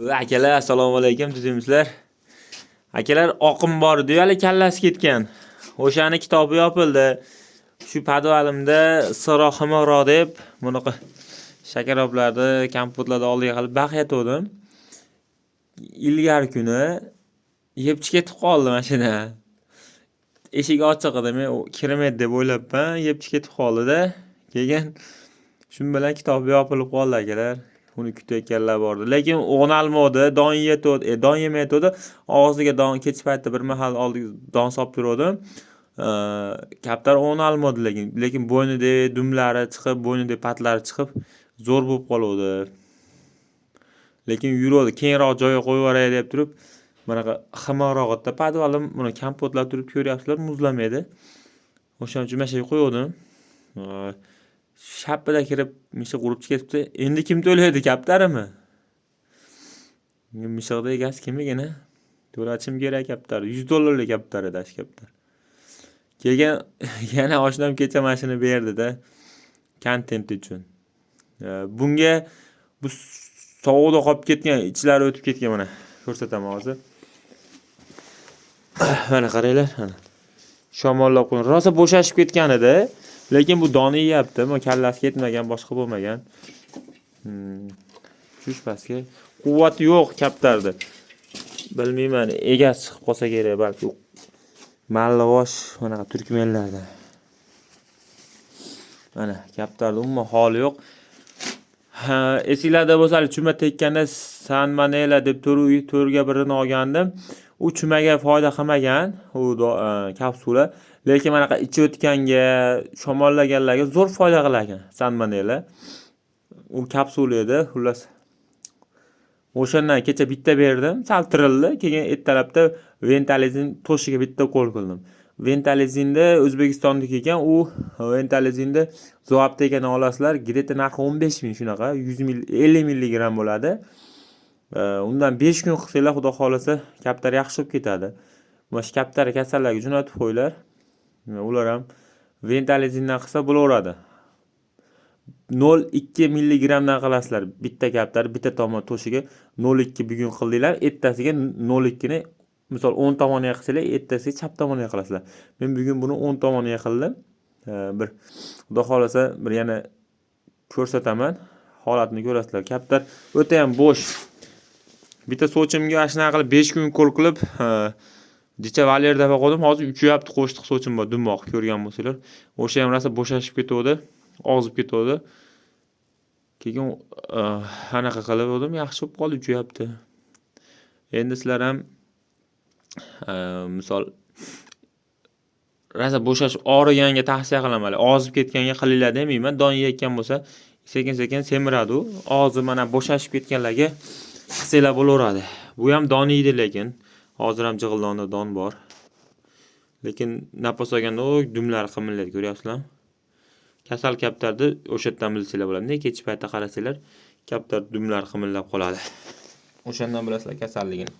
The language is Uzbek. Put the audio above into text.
Akalar, assalomu alaykum, tuzimsizlar. Akalar, oqim bor edi, hali kallasi ketgan. O'shani kitobi yopildi. Shu podvalimda sirohimaro deb bunaqa shakaroblarni, kompotlarni oldiga qilib baqayotgandim. Ilgari kuni yeb ketib qoldi mashina. Eshik ochiq edi, men kiramaydi deb o'ylabman, yeb ketib qoldi-da. Keyin shu bilan kitob yopilib qoldi akalar. Uni kutayotganlar bordi. Lekin o'g'nalmadi, don yetdi, don yemaydi. Og'ziga don kech paytda bir mahal oldiga don solib turdim. Kaptar o'g'nalmadi lekin bo'ynida dumlari chiqib, bo'ynida patlari chiqib, zo'r bo'lib qoldi. Lekin yuradi, keyinroq joyga qo'yib yuboray deb turib, bunaqa ximorog'ida podvalim, buni kompotlab turib ko'ryapsizlar, muzlamaydi. O'shaning uchun mashaga qo'ydim. Shapida kirib, mishiq urib ketibdi. Endi kim to'laydi, kaptarimi? Mishiqda egasi kimligini to'lashim kerak kaptar. $100 kaptar edi ash kaptar. Keyin yana oshnam kecha mashina berdi-da, kontent uchun. Bunga bu sovuqda qolib ketgan, ichlari o'tib ketgan mana. Ko'rsataman hozir. Mana qaranglar, mana. Shamollab qo'ygan. Rosa bo'shashib ketgan edi. Lekin bu doni yeyapti. Bu kallasi ketmagan, boshqa bo'lmagan. Shush pastga quvvati yo'q kaptardi. Bilmayman, egasi chiqib qolsa kerak, balki mallavosh mana turkmenlardan. Mana kaptarda umuman holi yo'q. Esinglarda bo'lsa, chuma tekkanda sanmanela deb to'rga birini olgandim. U chumaga foyda qilmagan, u kapsula. Lekin mana ichi o'tganga, shamollaganlarga zo'r foyda qilar sanmanela. U kapsula edi, xullas. O'shandan kecha bitta berdim, sal tirildi. Keyin ertalabda Ventalizin to'shiga bitta qo'l qildim. Ventalizinda O'zbekistondagi ekan, u Ventalizinda zoaptekani olasizlar, greta narxi 15 ming shunaqa, 50 mg bo'ladi. Undan 5 kun qilsanglar, xudo xolasa, kaptar yaxshi bo'lib ketadi. Mana kaptar kasallarga jo'natib qo'yinglar. Ular ham Ventalizindan qilsa bo'laveradi. 0,2 mg dan qilasizlar. Bitta kaptar, bitta tomon to'shiga 0,2 bugun qildinglar, ertasiga 0,2 ni misol 10 tomoniga qilsanglar, ertasiga chap tomoniga qilasizlar. Men bugun buni 10 tomoniga qildim. Bir xudo xolasa bir yana ko'rsataman. Holatni ko'rasizlar. Kaptar o'ta ham bo'sh. Bitta sochimga ashna qilib 5 kun qo'l qilib, dicha valerda qo'ydim. Hozir uchyapti, qo'shtiq sochim bor, dumoq ko'rgan bo'lsanglar. O'sha ham rosa bo'shashib ketdi, og'zib ketdi. Keyin anaqa qilib o'dim, yaxshi bo'lib qoldi, uchyapti. Endi sizlar ham misol rosa bo'shash og'riganga tavsiya qilaman. Og'zib ketganga qilinglar demayman. Don yeyotgan bo'lsa, sekin-sekin semiradi. Og'zi mana bo'shashib ketganlarga qilsanglar bo'laveradi. Bu ham don yeydi lekin. Hozir ham jig'ildonda don bor. Lekin napas olganda dumlari qimillaydi, ko'ryapsizlar? Kasal kaptarni o'sha yerdan bilsanglar bo'ladi. Kech paytda qarasanglar, kaptar dumlari qimillab qoladi. O'shandan bilasizlar kasalligini.